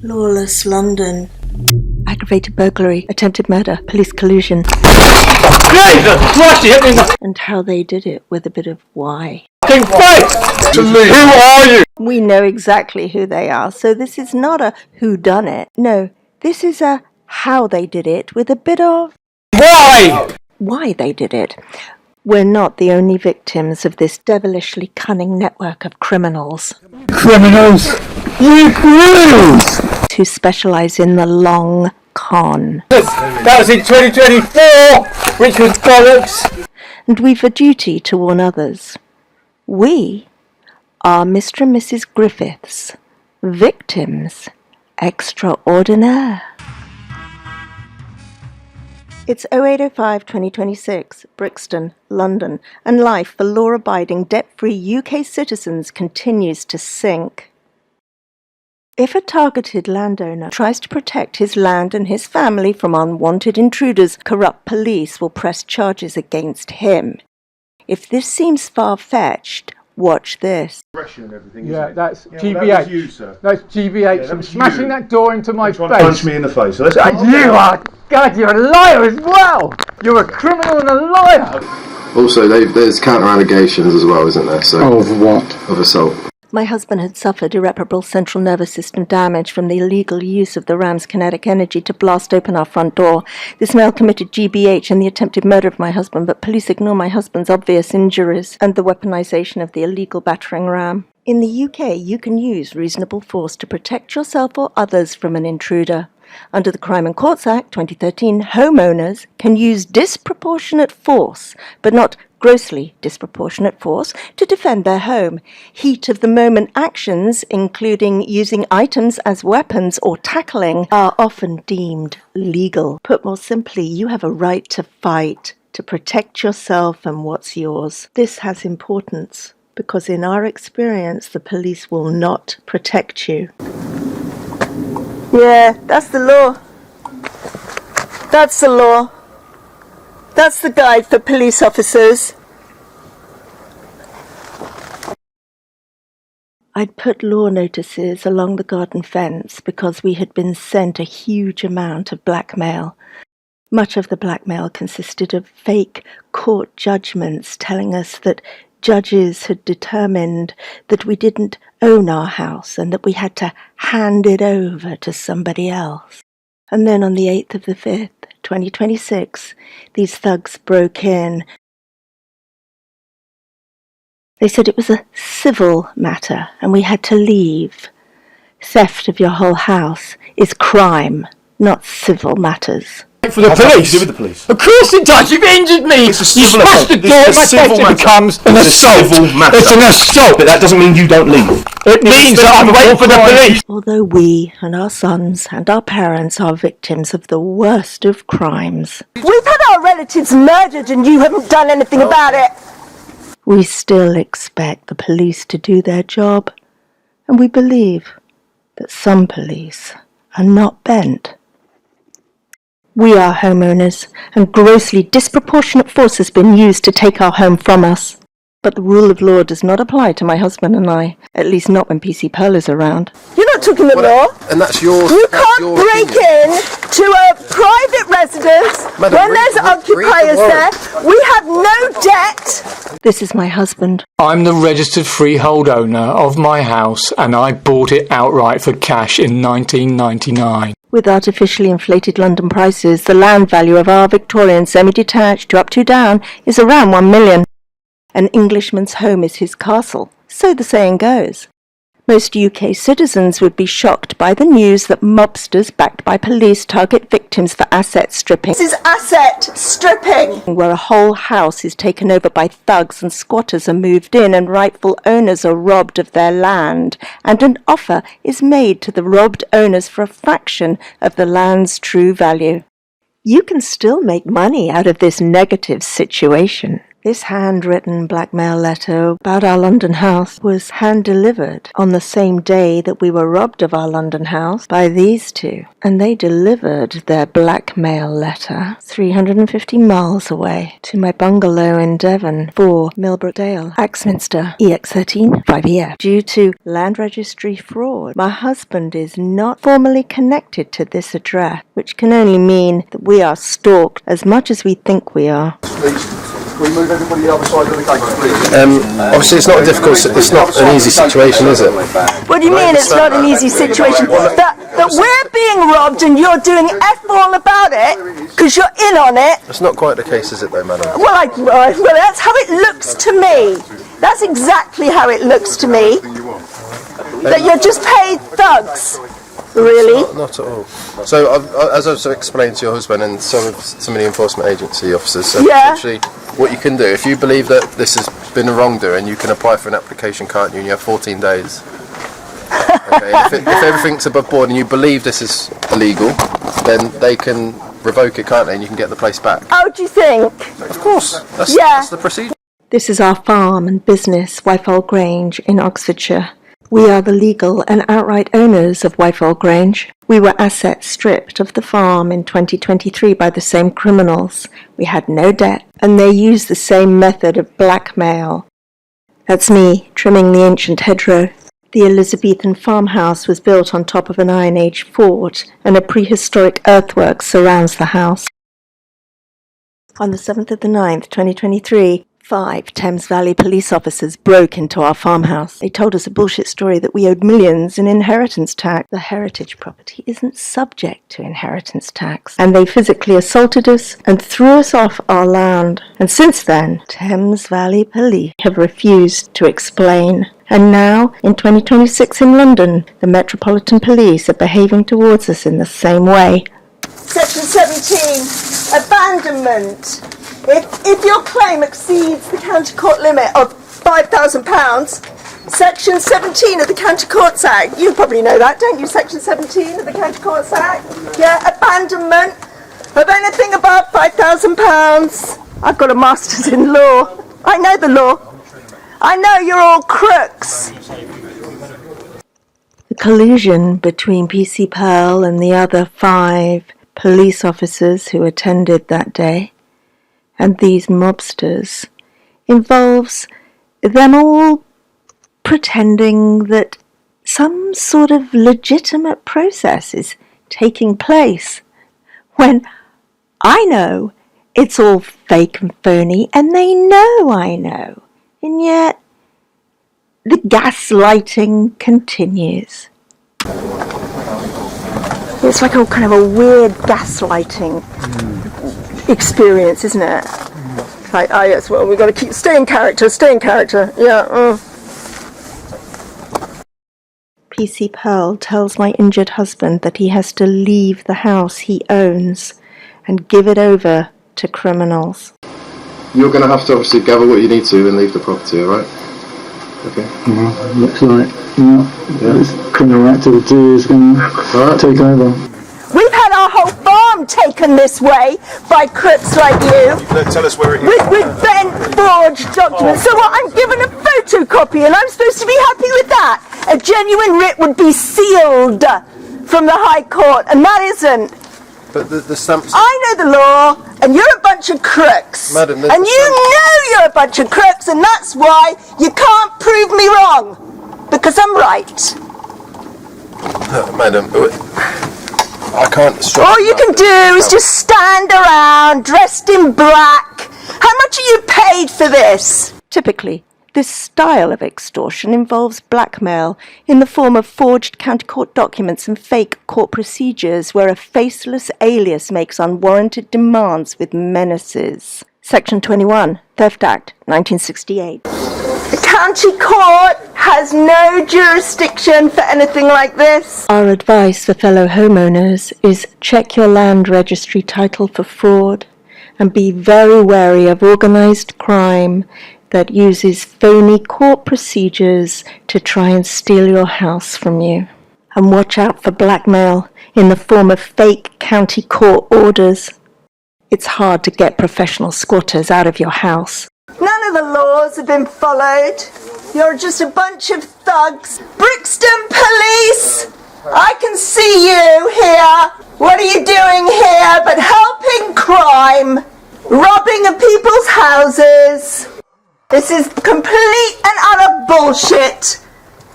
Lawless London. Aggravated burglary, attempted murder, police collusion. Jesus Christ, you hit me in the And how they did it with a bit of why. f***ing face! To me. Who are you? We know exactly who they are, so this is not a whodunit. No, this is a how they did it with a bit of why they did it. We're not the only victims of this devilishly cunning network of criminals. Criminals! You criminals! Who specialise in the long con. That was in 2024, which was bollocks. And we've a duty to warn others. We are Mr and Mrs Griffiths, victims extraordinaire. It's 0805-2026, Brixton, London, and life for law-abiding, debt-free UK citizens continues to sink. If a targeted landowner tries to protect his land and his family from unwanted intruders, corrupt police will press charges against him. If this seems far-fetched, watch this. Yeah, that's GBH. That was you, sir. That's GBH. Yeah, I'm was smashing you. that door into my Trying face. to punch me in the face. So let's You are, God, you're a liar as well. You're a criminal and a liar. Also, there's counter-allegations as well, isn't there? So, Of what? of assault. My husband had suffered irreparable central nervous system damage from the illegal use of the ram's kinetic energy to blast open our front door. This male committed GBH in the attempted murder of my husband, but police ignore my husband's obvious injuries and the weaponization of the illegal battering ram. In the UK, you can use reasonable force to protect yourself or others from an intruder. Under the Crime and Courts Act 2013, homeowners can use disproportionate force, but not grossly disproportionate force, to defend their home. Heat-of-the-moment actions, including using items as weapons or tackling, are often deemed legal. Put more simply, you have a right to fight, to protect yourself and what's yours. This has importance, because in our experience, the police will not protect you. Yeah, that's the law. That's the law. That's the guide for police officers. I'd put law notices along the garden fence because we had been sent a huge amount of blackmail. Much of the blackmail consisted of fake court judgments telling us that judges had determined that we didn't own our house and that we had to hand it over to somebody else. And then on the 8th of the 5th, 2026, these thugs broke in. They said it was a civil matter and we had to leave. Theft of your whole house is crime, not civil matters. For the police? To do with the police? Of course it does, you've injured me! It's a You civil smashed the offence. door in my It's a civil face, it matter. becomes an It's a assault! civil matter. It's an assault! But that doesn't mean you don't leave. It means that I'm waiting for the police! Although we and our sons and our parents are victims of the worst of crimes. We've had our relatives murdered and you haven't done anything about it. We still expect the police to do their job, and we believe that some police are not bent. We are homeowners, and grossly disproportionate force has been used to take our home from us. But the rule of law does not apply to my husband and I, at least not when PC Pearl is around. You're not talking the law. And that's your You that's can't your break opinion. in to a private residence Madam, when read there's the- read the occupiers warrant. there. We have no debt. This is my husband. I'm the registered freehold owner of my house and I bought it outright for cash in 1999. With artificially inflated London prices, the land value of our Victorian semi-detached to up to down is around 1 million. An Englishman's home is his castle, so the saying goes. Most UK citizens would be shocked by the news that mobsters backed by police target victims for asset stripping. This is asset stripping! Where a whole house is taken over by thugs and squatters are moved in and rightful owners are robbed of their land, and an offer is made to the robbed owners for a fraction of the land's true value. You can still make money out of this negative situation. This handwritten blackmail letter about our London house was hand-delivered on the same day that we were robbed of our London house by these two. And they delivered their blackmail letter 350 miles away to my bungalow in Devon, 4 Millbrook Dale, Axminster, EX13 5EF. Due to land registry fraud, my husband is not formally connected to this address, which can only mean that we are stalked as much as we think we are. We move everybody the other side of the gate, please. Obviously, it's not an easy situation, is it? What do you mean it's not an easy situation? That we're being robbed and you're doing F all about it because you're in on it? It's not quite the case, is it, though, madam? Well, that's how it looks to me. That's exactly how it looks to me. That you're just paid thugs. Really? Not at all. So, as I've explained to your husband and some of the enforcement agency officers, so essentially what you can do, if you believe that this has been a wrongdoing, you can apply for an application, can't you? And you have 14 days. Okay. If everything's above board and you believe this is illegal, then they can revoke it, can't they? And you can get the place back. Oh, do you think? Of course. That's the procedure. This is our farm and business, Wyfold Grange in Oxfordshire. We are the legal and outright owners of Wyfold Grange. We were asset stripped of the farm in 2023 by the same criminals. We had no debt, and they used the same method of blackmail. That's me, trimming the ancient hedgerow. The Elizabethan farmhouse was built on top of an Iron Age fort, and a prehistoric earthwork surrounds the house. On the 7th of the 9th, 2023, 5 Thames Valley police officers broke into our farmhouse. They told us a bullshit story that we owed millions in inheritance tax. The heritage property isn't subject to inheritance tax. And they physically assaulted us and threw us off our land. And since then, Thames Valley police have refused to explain. And now, in 2026 in London, the Metropolitan Police are behaving towards us in the same way. Section 17, abandonment. If your claim exceeds the county court limit of £5,000, Section 17 of the County Courts Act, you probably know that, don't you? Section 17 of the County Courts Act. Yeah, abandonment of anything above £5,000. I've got a master's in law. I know the law. I know you're all crooks. The collusion between PC Pearl and the other 5 police officers who attended that day, and these mobsters, involves them all pretending that some sort of legitimate process is taking place, when I know it's all fake and phony, and they know I know, and yet the gaslighting continues. It's like a kind of a weird gaslighting experience, isn't it? Like, yes, well, we've got to stay in character, yeah. PC Pearl tells my injured husband that he has to leave the house he owns and give it over to criminals. You're going to have to obviously gather what you need to and leave the property, alright? Okay. Well, looks like this criminal activity is going to take over. We've had our whole farm taken this way by crooks like you. Tell us where it is. With bent, forged documents. So what, I'm given a photocopy and I'm supposed to be happy with that? A genuine writ would be sealed from the High Court, and that isn't. But the stamps... I know the law, and you're a bunch of crooks. Madam, and you know you're a bunch of crooks, and that's why you can't prove me wrong. Because I'm right. Madam, I can't... All you can do is just stand around, dressed in black. How much are you paid for this? Typically, this style of extortion involves blackmail in the form of forged county court documents and fake court procedures where a faceless alias makes unwarranted demands with menaces. Section 21, Theft Act, 1968. The county court has no jurisdiction for anything like this. Our advice for fellow homeowners is check your land registry title for fraud and be very wary of organised crime that uses phony court procedures to try and steal your house from you. And watch out for blackmail in the form of fake county court orders. It's hard to get professional squatters out of your house. None of the laws have been followed. You're just a bunch of thugs. Brixton police! I can see you here. What are you doing here but helping crime? Robbing of people's houses. This is complete and utter bullshit.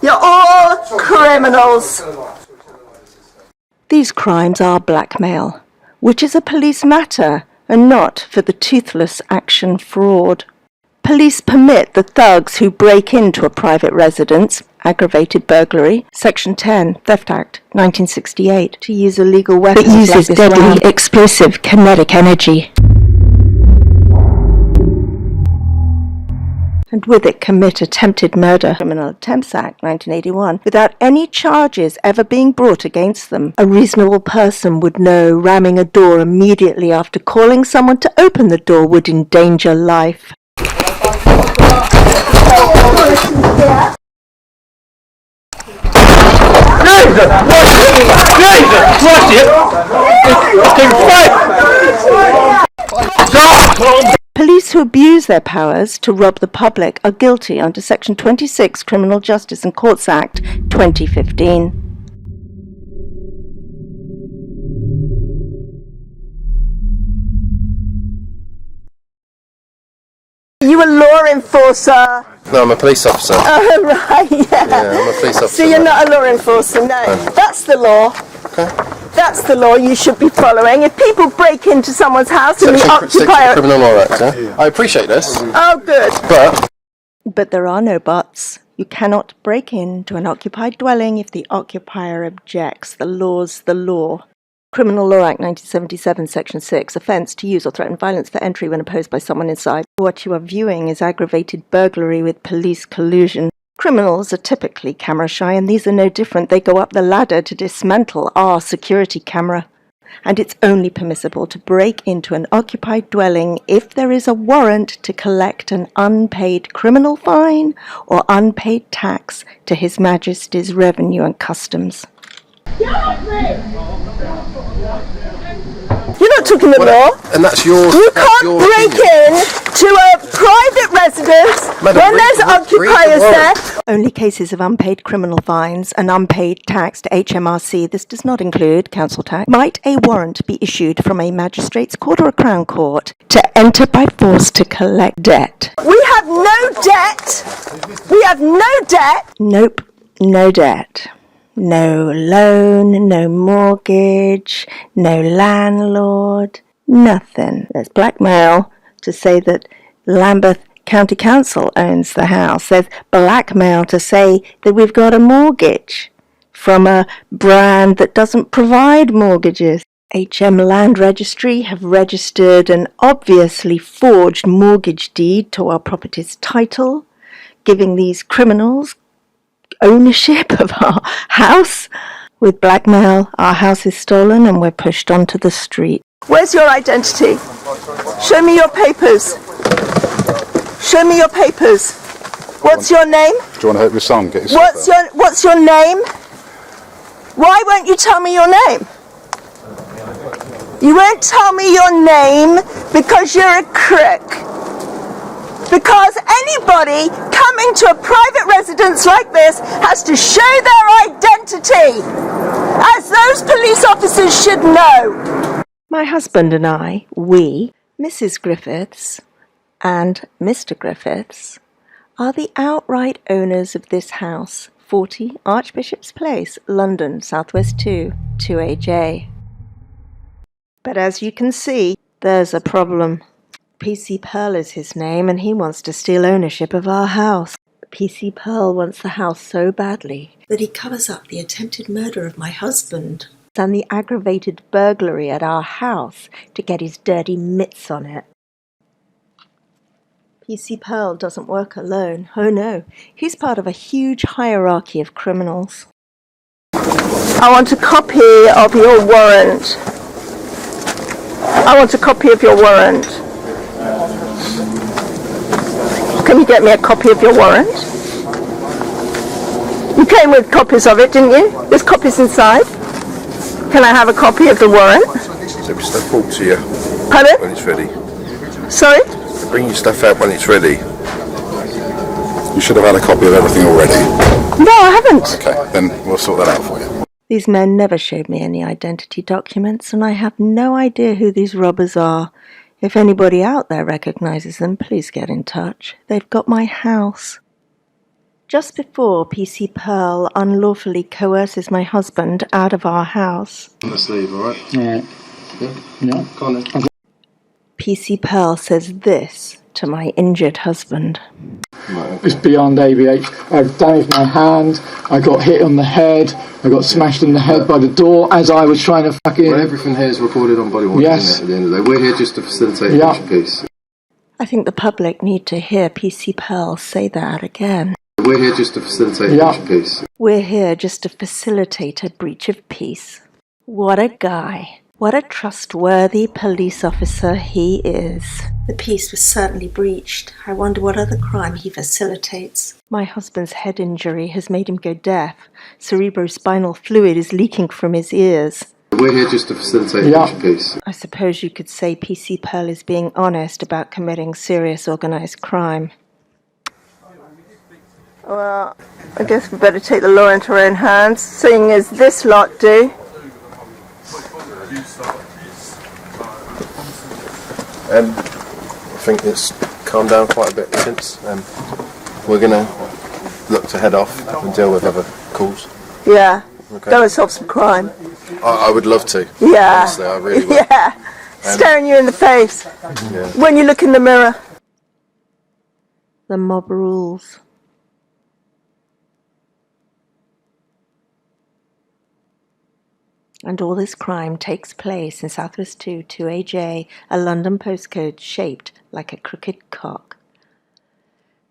You're all criminals. These crimes are blackmail, which is a police matter and not for the toothless action fraud. Police permit the thugs who break into a private residence, aggravated burglary, Section 10, Theft Act, 1968, to use a legal weapon that uses deadly, explosive, kinetic energy. And with it commit attempted murder, Criminal Attempts Act, 1981, without any charges ever being brought against them. A reasonable person would know ramming a door immediately after calling someone to open the door would endanger life. Police who abuse their powers to rob the public are guilty under Section 26 Criminal Justice and Courts Act 2015. Are you a law enforcer? No, I'm a police officer. Oh, right, yeah. Yeah, I'm a police officer. So you're not a law enforcer, no. That's the law. Okay. That's the law you should be following. If people break into someone's house and the occupier... Criminal Law Act, yeah? I appreciate this. Oh, good. But there are no buts. You cannot break into an occupied dwelling if the occupier objects. The law's the law. Criminal Law Act 1977, Section 6, offence to use or threaten violence for entry when opposed by someone inside. What you are viewing is aggravated burglary with police collusion. Criminals are typically camera shy, and these are no different. They go up the ladder to dismantle our security camera. And it's only permissible to break into an occupied dwelling if there is a warrant to collect an unpaid criminal fine or unpaid tax to His Majesty's Revenue and Customs. You're not talking the law. And that's yours. You can't break in to a private residence when there's occupiers there. Only cases of unpaid criminal fines and unpaid tax to HMRC, this does not include council tax, might a warrant be issued from a magistrate's court or a crown court to enter by force to collect debt. We have no debt. We have no debt. Nope, no debt. No loan, no mortgage, no landlord, nothing. There's blackmail to say that Lambeth County Council owns the house. There's blackmail to say that we've got a mortgage from a brand that doesn't provide mortgages. HM Land Registry have registered an obviously forged mortgage deed to our property's title, giving these criminals ownership of our house. With blackmail, our house is stolen and we're pushed onto the street. Where's your identity? Show me your papers. Show me your papers. What's your name? Do you want to help your son get his What's your name? Why won't you tell me your name? You won't tell me your name because you're a crook. Because anybody coming to a private residence like this has to show their identity, as those police officers should know. My husband and I, we, Mrs Griffiths and Mr Griffiths, are the outright owners of this house, 40 Archbishop's Place, London, Southwest 2, 2AJ. But as you can see, there's a problem. PC Pearl is his name, and he wants to steal ownership of our house. PC Pearl wants the house so badly that he covers up the attempted murder of my husband and the aggravated burglary at our house to get his dirty mitts on it. PC Pearl doesn't work alone. Oh no, he's part of a huge hierarchy of criminals. I want a copy of your warrant. I want a copy of your warrant. Can you get me a copy of your warrant? You came with copies of it, didn't you? There's copies inside. Can I have a copy of the warrant? So we step forward to you Pardon? when it's ready. Sorry? bring your stuff out when it's ready. You should have had a copy of everything already. No, I haven't. Okay, then we'll sort that out for you. These men never showed me any identity documents, and I have no idea who these robbers are. If anybody out there recognises them, please get in touch. They've got my house. Just before PC Pearl unlawfully coerces my husband out of our house. Let's leave, alright? Alright. Yeah. Go on then. PC Pearl says this to my injured husband. It's beyond ABH. I've damaged my hand, I got hit on the head, I got smashed in the head by the door as I was trying to fucking... Well, everything here is recorded on body worn, yes. At the end of the day. We're here just to facilitate a peace. I think the public need to hear PC Pearl say that again. We're here just to facilitate a breach of peace. We're here just to facilitate a breach of peace. What a guy. What a trustworthy police officer he is. The peace was certainly breached. I wonder what other crime he facilitates. My husband's head injury has made him go deaf. Cerebrospinal fluid is leaking from his ears. We're here just to facilitate a breach of peace. I suppose you could say PC Pearl is being honest about committing serious organised crime. Well, I guess we better take the law into our own hands, seeing as this lot do. I think it's calmed down quite a bit since. We're going to look to head off and deal with other calls. Yeah. Okay. Go and solve some crime. I would love to. Yeah. Honestly, I really would. Yeah. Staring you in the face. Yeah. When you look in the mirror. The mob rules. And all this crime takes place in Southwest 2, 2AJ, a London postcode shaped like a crooked cock.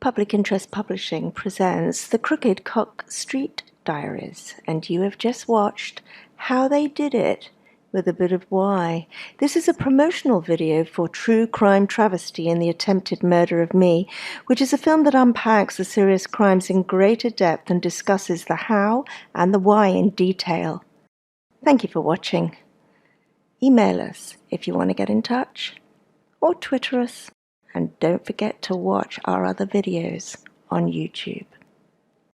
Public Interest Publishing presents the Crooked Cock Street Diaries, and you have just watched how they did it with a bit of why. This is a promotional video for True Crime Travesty and the Attempted Murder of Me, which is a film that unpacks the serious crimes in greater depth and discusses the how and the why in detail. Thank you for watching. Email us if you want to get in touch, or Twitter us, and don't forget to watch our other videos on YouTube.